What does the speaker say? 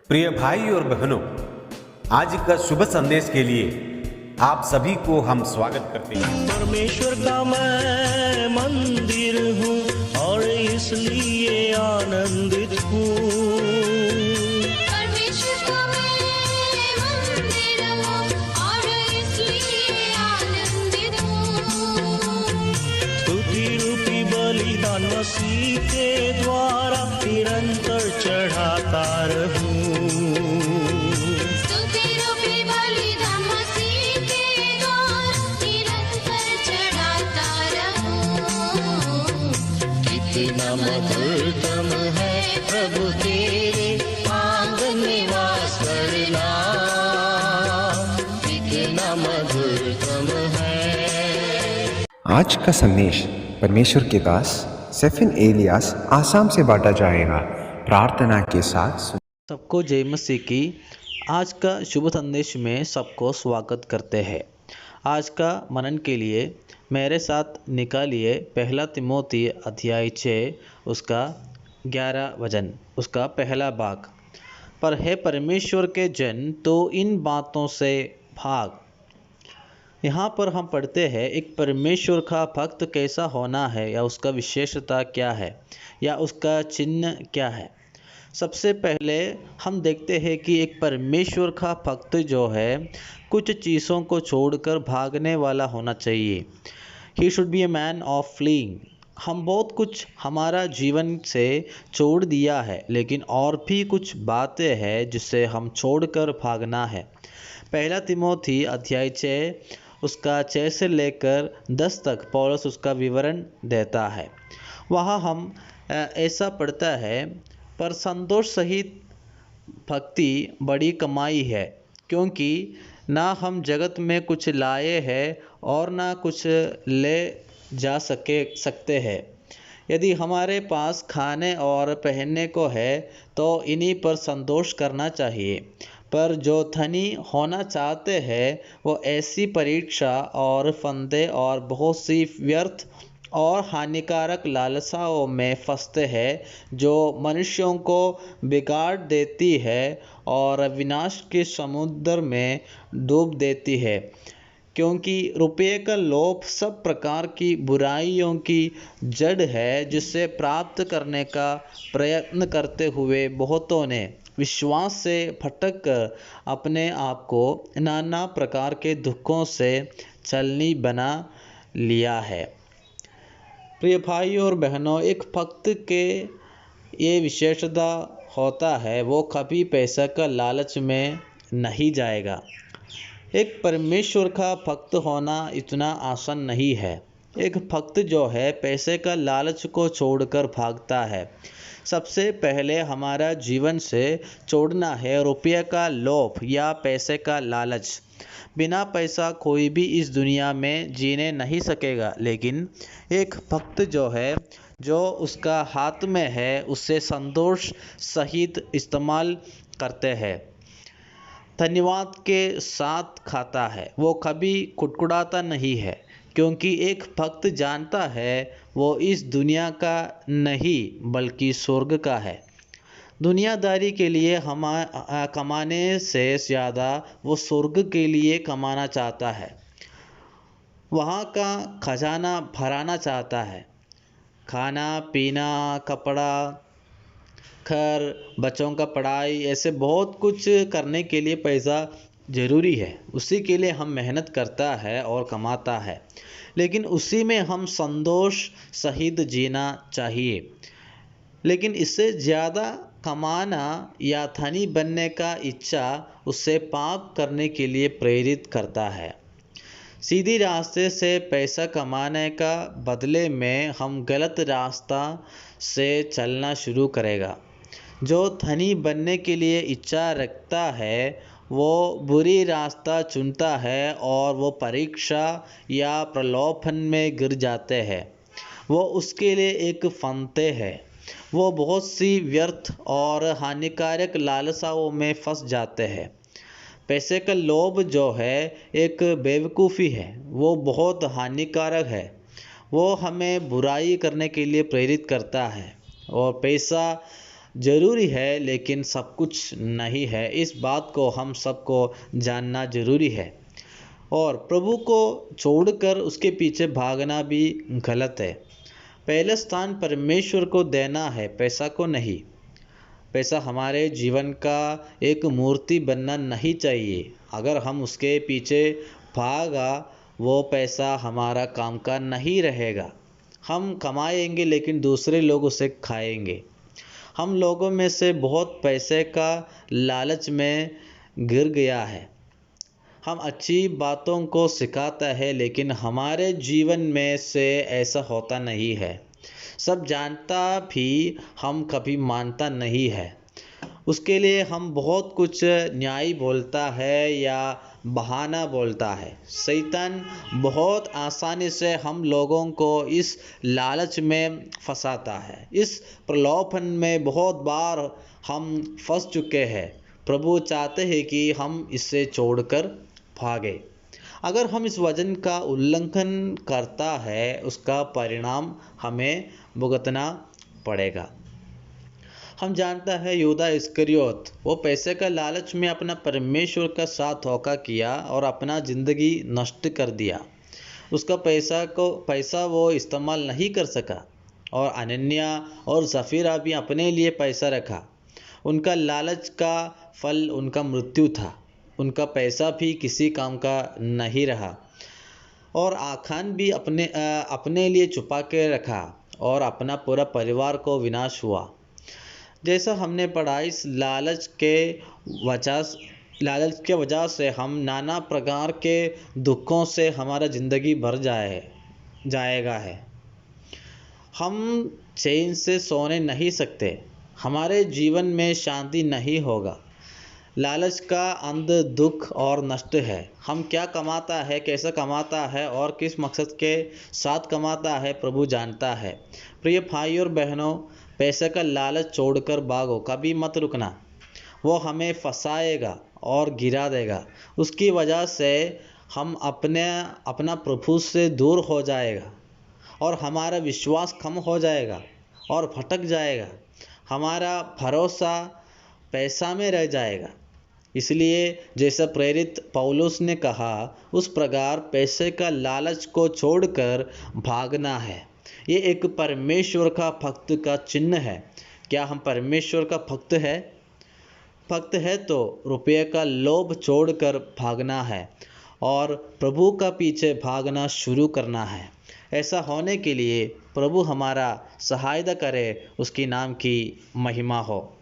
प्रिय भाई और बहनों, आज का शुभ संदेश के लिए आप सभी को हम स्वागत करते हैं। परमेश्वर का मैं मंदिर हूँ और इसलिए आनंदित हूँ। परमेश्वर का मैं मंदिर हूँ और इसलिए आनंदित हूँ। स्तुति रूपी बलिदान मसीह के द्वारा निरंतर चढ़ाता रहूं। स्तुति रूपी बलिदान मसीह के द्वारा निरंतर चढ़ाता रहूं। कितना मधुरतम है प्रभु तेरे आंगन निवास करना, कितना मधुरतम है। आज का संदेश परमेश्वर के दास सेफिन एलियास आसाम से बांटा जाएगा। प्रार्थना के साथ सबको जय मसीह की। आज का शुभ संदेश में सबको स्वागत करते हैं। आज का मनन के लिए मेरे साथ निकालिए पहला तिमोथी अध्याय 6 उसका 11 वचन, उसका पहला भाग। पर हे परमेश्वर के जन, तो इन बातों से भाग। यहाँ पर हम पढ़ते हैं एक परमेश्वर का भक्त कैसा होना है, या उसका विशेषता क्या है, या उसका चिन्ह क्या है। सबसे पहले हम देखते हैं कि एक परमेश्वर का भक्त जो है कुछ चीज़ों को छोड़कर भागने वाला होना चाहिए। He should be a man of fleeing. हम बहुत कुछ हमारा जीवन से छोड़ दिया है, लेकिन और भी कुछ बातें हैं जिससे हम छोड़कर भागना है। पहला तिमोथी अध्याय 6 उसका 6 से लेकर 10 तक पौलुस उसका विवरण देता है। वहाँ हम ऐसा पढ़ता है, पर संतोष सहित भक्ति बड़ी कमाई है, क्योंकि ना हम जगत में कुछ लाए हैं और ना कुछ ले जा सकते हैं। यदि हमारे पास खाने और पहनने को है तो इन्हीं पर संतोष करना चाहिए। पर जो धनी होना चाहते हैं वो ऐसी परीक्षा और फंदे और बहुत सी व्यर्थ और हानिकारक लालसाओं में फंसते हैं, जो मनुष्यों को बिगाड़ देती है और विनाश के समुद्र में डूब देती है। क्योंकि रुपये का लोभ सब प्रकार की बुराइयों की जड़ है, जिसे प्राप्त करने का प्रयत्न करते हुए बहुतों ने विश्वास से भटक कर अपने आप को नाना प्रकार के दुखों से छलनी बना लिया है। प्रिय भाई और बहनों, एक भक्त के ये विशेषता होता है, वो कभी पैसा का लालच में नहीं जाएगा। एक परमेश्वर का भक्त होना इतना आसान नहीं है। एक भक्त जो है पैसे का लालच को छोड़कर भागता है। सबसे पहले हमारा जीवन से छोड़ना है रुपये का लोभ या पैसे का लालच। बिना पैसा कोई भी इस दुनिया में जीने नहीं सकेगा, लेकिन एक भक्त जो है, जो उसका हाथ में है, उससे संतोष सहित इस्तेमाल करते हैं, धन्यवाद के साथ खाता है। वो कभी कुड़कुड़ाता नहीं है, क्योंकि एक भक्त जानता है वो इस दुनिया का नहीं बल्कि स्वर्ग का है। दुनियादारी के लिए कमाने से ज़्यादा वो स्वर्ग के लिए कमाना चाहता है, वहाँ का खजाना भराना चाहता है। खाना पीना, कपड़ा, घर, बच्चों का पढ़ाई, ऐसे बहुत कुछ करने के लिए पैसा ज़रूरी है। उसी के लिए हम मेहनत करता है और कमाता है, लेकिन उसी में हम संतोष सहित जीना चाहिए। लेकिन इससे ज़्यादा कमाना या धनी बनने का इच्छा उससे पाप करने के लिए प्रेरित करता है। सीधी रास्ते से पैसा कमाने का बदले में हम गलत रास्ता से चलना शुरू करेगा। जो धनी बनने के लिए इच्छा रखता है वो बुरी रास्ता चुनता है और वो परीक्षा या प्रलोभन में गिर जाते हैं। वो उसके लिए एक फंदे है। वो बहुत सी व्यर्थ और हानिकारक लालसाओं में फंस जाते हैं। पैसे का लोभ जो है एक बेवकूफ़ी है, वो बहुत हानिकारक है। वो हमें बुराई करने के लिए प्रेरित करता है, और पैसा ज़रूरी है, लेकिन सब कुछ नहीं है। इस बात को हम सबको जानना ज़रूरी है। और प्रभु को छोड़कर उसके पीछे भागना भी गलत है। पहला स्थान परमेश्वर को देना है, पैसा को नहीं। पैसा हमारे जीवन का एक मूर्ति बनना नहीं चाहिए। अगर हम उसके पीछे भागा, वो पैसा हमारा काम का नहीं रहेगा। हम कमाएंगे लेकिन दूसरे लोग उसे खाएंगे। हम लोगों में से बहुत पैसे का लालच में गिर गया है। हम अच्छी बातों को सिखाता है, लेकिन हमारे जीवन में से ऐसा होता नहीं है। सब जानता भी हम कभी मानता नहीं है। उसके लिए हम बहुत कुछ न्याय बोलता है या बहाना बोलता है। शैतान बहुत आसानी से हम लोगों को इस लालच में फंसाता है। इस प्रलोभन में बहुत बार हम फंस चुके हैं। प्रभु चाहते हैं कि हम इससे छोड़कर भागे। अगर हम इस वचन का उल्लंघन करता है, उसका परिणाम हमें भुगतना पड़ेगा। हम जानता है यहूदा इस्करियोत, वो पैसे का लालच में अपना परमेश्वर का साथ धोखा किया और अपना ज़िंदगी नष्ट कर दिया। उसका पैसा वो इस्तेमाल नहीं कर सका। और अनन्या और सफ़ीरा भी अपने लिए पैसा रखा। उनका लालच का फल उनका मृत्यु था। उनका पैसा भी किसी काम का नहीं रहा। और आखान भी अपने लिए छुपा के रखा और अपना पूरा परिवार को विनाश हुआ। जैसा हमने पढ़ा, इस लालच के वजह से हम नाना प्रकार के दुखों से हमारा ज़िंदगी भर जाएगा है। हम चैन से सोने नहीं सकते। हमारे जीवन में शांति नहीं होगा। लालच का अंत दुख और नष्ट है। हम क्या कमाता है, कैसे कमाता है और किस मकसद के साथ कमाता है, प्रभु जानता है। प्रिय भाई और बहनों, पैसे का लालच छोड़कर भागो, कभी मत रुकना। वो हमें फंसाएगा और गिरा देगा। उसकी वजह से हम अपना प्रभु से दूर हो जाएगा और हमारा विश्वास कम हो जाएगा और भटक जाएगा। हमारा भरोसा पैसा में रह जाएगा। इसलिए जैसा प्रेरित पौलुस ने कहा, उस प्रकार पैसे का लालच को छोड़कर भागना है। ये एक परमेश्वर का भक्त का चिन्ह है। क्या हम परमेश्वर का भक्त है तो रुपये का लोभ छोड़कर भागना है और प्रभु का पीछे भागना शुरू करना है। ऐसा होने के लिए प्रभु हमारा सहायता करे। उसकी नाम की महिमा हो।